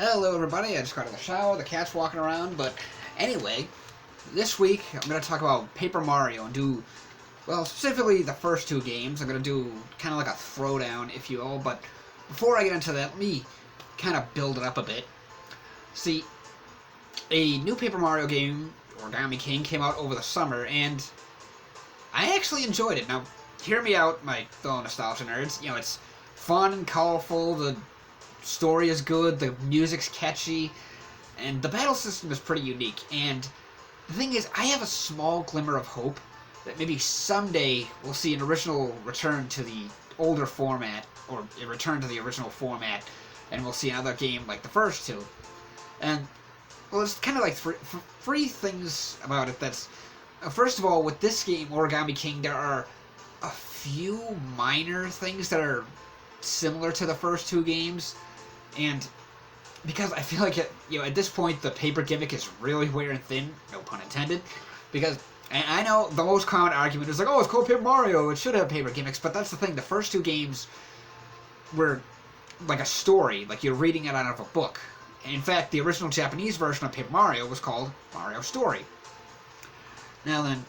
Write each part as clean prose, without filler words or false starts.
Hello everybody, I just got out of the shower, the cat's walking around, but anyway, this week I'm going to talk about Paper Mario and do, well, specifically the first two games. I'm going to do kind of like a throwdown, if you will, but before I get into that, let me kind of build it up a bit. See, a new Paper Mario game, Origami King, came out over the summer, and I actually enjoyed it. Now, hear me out, my fellow nostalgia nerds. You know, it's fun and colorful, the story is good, the music's catchy, and the battle system is pretty unique. And the thing is, I have a small glimmer of hope that maybe someday we'll see an original return to the older format, or a return to the original format, and we'll see another game like the first two. And, well, it's kind of like three things about it that's... First of all, with this game, Origami King, there are a few minor things that are similar to the first two games, and because I feel like at this point the paper gimmick is really wearing thin, no pun intended, because, and I know the most common argument is like, oh, it's called Paper Mario, it should have paper gimmicks, but that's the thing, the first two games were like a story, like you're reading it out of a book. In fact, the original Japanese version of Paper Mario was called Mario Story. Now then,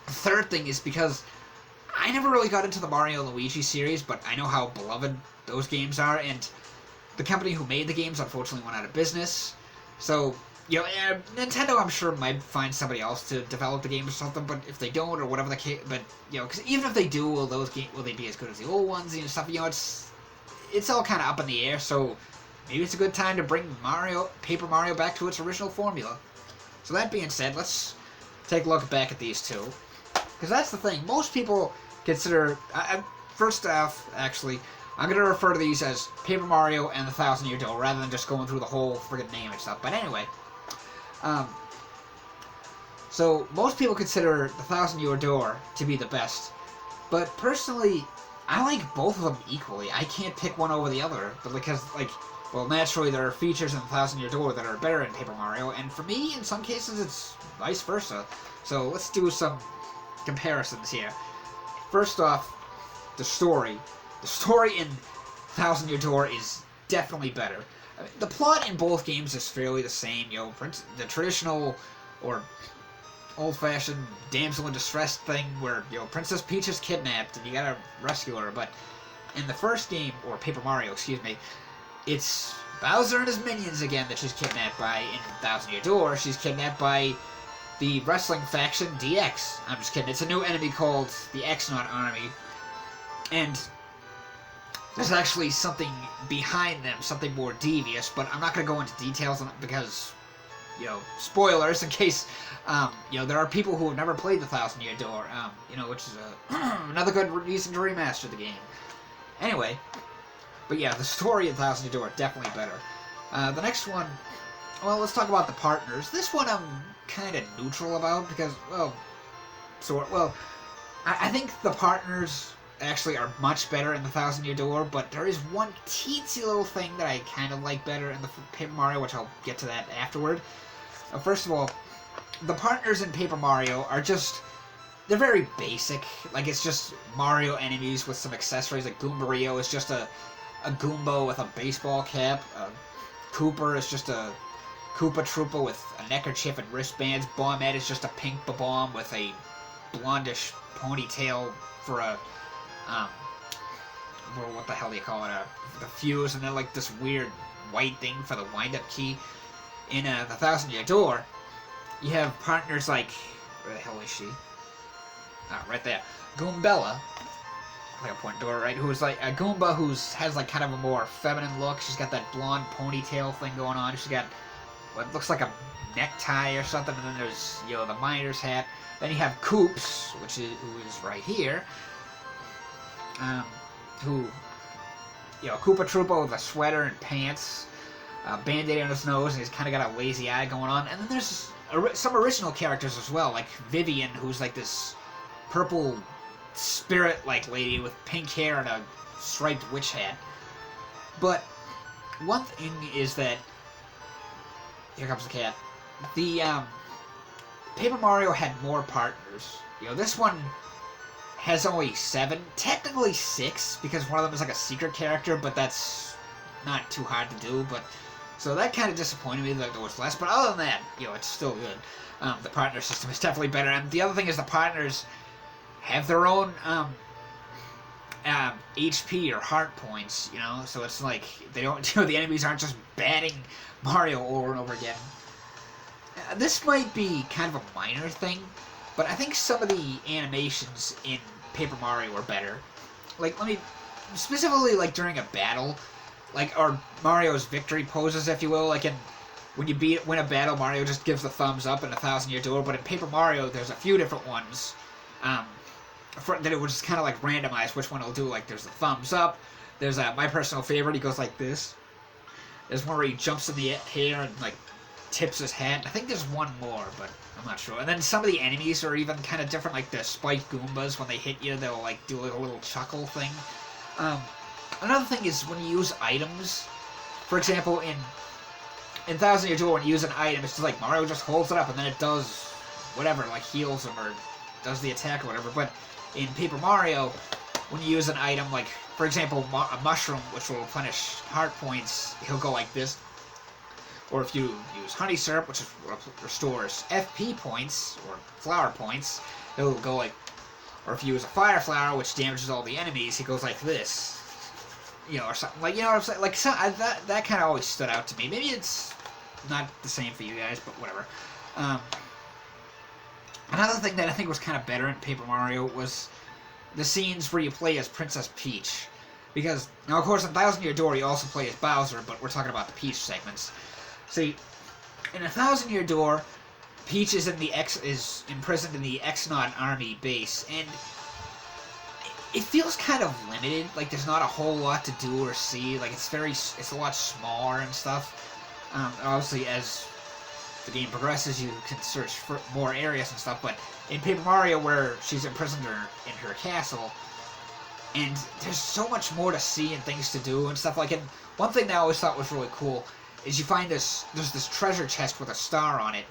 the third thing is because I never really got into the Mario and Luigi series, but I know how beloved those games are, and the company who made the games unfortunately went out of business. So, Nintendo, I'm sure, might find somebody else to develop the game or something, but if they don't, or whatever the case, but, because even if they do, will they be as good as the old ones and stuff, it's all kind of up in the air, so maybe it's a good time to bring Paper Mario back to its original formula. So that being said, let's take a look back at these two. Because that's the thing, most people consider... first off, actually, I'm going to refer to these as Paper Mario and the Thousand Year Door, rather than just going through the whole friggin' name and stuff. But anyway, so most people consider the Thousand Year Door to be the best. But personally, I like both of them equally. I can't pick one over the other, but because, well, naturally there are features in the Thousand Year Door that are better in Paper Mario, and for me, in some cases, it's vice versa. So let's do some comparisons here. First off, the story. The story in Thousand Year Door is definitely better. I mean, the plot in both games is fairly the same. The traditional or old-fashioned damsel in distress thing where Princess Peach is kidnapped and you gotta rescue her. But in the first game, or Paper Mario, excuse me, it's Bowser and his minions again that she's kidnapped by. In Thousand Year Door, she's kidnapped by the wrestling faction DX. I'm just kidding. It's a new enemy called the X-Naut Army. And there's actually something behind them, something more devious, but I'm not going to go into details on it because, spoilers in case, there are people who have never played the Thousand Year Door, which is another good reason to remaster the game. Anyway, but yeah, the story of Thousand Year Door definitely better. The next one, well, let's talk about the partners. This one I'm kind of neutral about because, I think the partners actually are much better in the Thousand Year Door, but there is one teensy little thing that I kind of like better in the Paper Mario, which I'll get to that afterward. First of all, the partners in Paper Mario are they're very basic. Like, it's just Mario enemies with some accessories. Like Goombario is just a Goomba with a baseball cap. Kooper is just a Koopa Troopa with a neckerchief and wristbands. Bombette is just a pink Bomb with a blondish ponytail for a what the hell do you call it? The fuse, and then like this weird white thing for the wind-up key. In the Thousand Year Door, you have partners like, where the hell is she? Right there, Goombella. Like a point door, right? Who's like a Goomba has like kind of a more feminine look. She's got that blonde ponytail thing going on. She's got what looks like a necktie or something, and then there's the miner's hat. Then you have Koops, who is right here. Koopa Troopa with a sweater and pants, Band-Aid on his nose, and he's kind of got a lazy eye going on. And then there's some original characters as well, like Vivian, who's like this purple spirit-like lady with pink hair and a striped witch hat. But one thing is that... Here comes the cat. The, Paper Mario had more partners. This one has only 7, technically 6, because one of them is like a secret character, but that's not too hard to do. But So that kind of disappointed me that there was less. But other than that, it's still good. The partner system is definitely better. And the other thing is the partners have their own HP or heart points, so it's like they don't, the enemies aren't just batting Mario over and over again. This might be kind of a minor thing, but I think some of the animations in Paper Mario are better. Like, specifically, like, during a battle, like, or Mario's victory poses, if you will, like, when you win a battle, Mario just gives the thumbs up in 1,000 Year Door, but in Paper Mario, there's a few different ones, that it would just kind of like randomize which one it'll do. Like, there's the thumbs up. There's my personal favorite. He goes like this. There's one where he jumps in the air and like tips his hat. I think there's one more, but I'm not sure. And then some of the enemies are even kind of different. Like the spiked Goombas, when they hit you, they'll like do like a little chuckle thing. Another thing is when you use items. For example, in 1,000 Year Door, when you use an item, it's just like Mario just holds it up and then it does whatever, like heals him or does the attack or whatever. But in Paper Mario, when you use an item, like, for example, a mushroom, which will replenish heart points, he'll go like this. Or if you use honey syrup, which restores FP points, or flower points, he'll go like... Or if you use a fire flower, which damages all the enemies, he goes like this. Or something. Like, what I'm saying? Like, that kind of always stood out to me. Maybe it's not the same for you guys, but whatever. Another thing that I think was kind of better in Paper Mario was the scenes where you play as Princess Peach. Because, now of course in 1,000 Year Door you also play as Bowser, but we're talking about the Peach segments. See, in 1,000 Year Door, Peach is imprisoned in the X-Naut army base, and it feels kind of limited. Like, there's not a whole lot to do or see. Like, it's a lot smaller and stuff. Obviously, as the game progresses, you can search for more areas and stuff, but in Paper Mario, where she's imprisoned in her castle, and there's so much more to see and things to do and stuff like it. One thing that I always thought was really cool is you find there's this treasure chest with a star on it,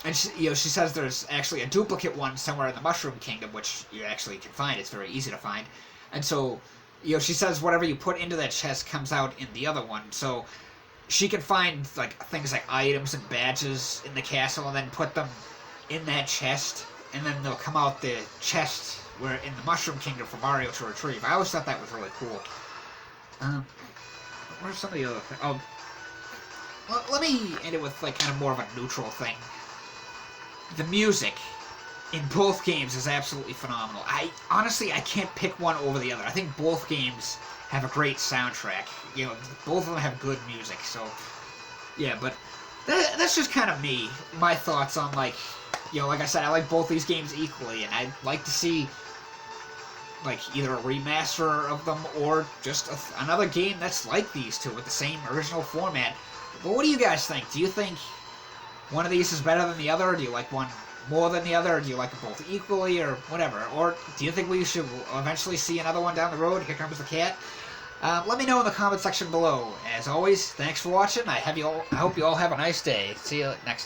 and she says there's actually a duplicate one somewhere in the Mushroom Kingdom, which you actually can find. It's very easy to find, and so she says whatever you put into that chest comes out in the other one. So she can find like things like items and badges in the castle and then put them in that chest, and then they'll come out the chest where in the Mushroom Kingdom for Mario to retrieve. I always thought that was really cool. What are some of the other things? Oh, well, let me end it with like kind of more of a neutral thing. The music in both games is absolutely phenomenal. Honestly, I can't pick one over the other. I think both games have a great soundtrack. Both of them have good music. So, yeah, but that's just kind of me. My thoughts on, like, like I said, I like both these games equally, and I'd like to see, like, either a remaster of them or just another game that's like these two with the same original format. But what do you guys think? Do you think one of these is better than the other, or do you like one more than the other, or do you like them both equally, or whatever? Or do you think we should eventually see another one down the road? Here comes the cat. Let me know in the comment section below. As always, thanks for watching. I hope you all have a nice day. See you next time.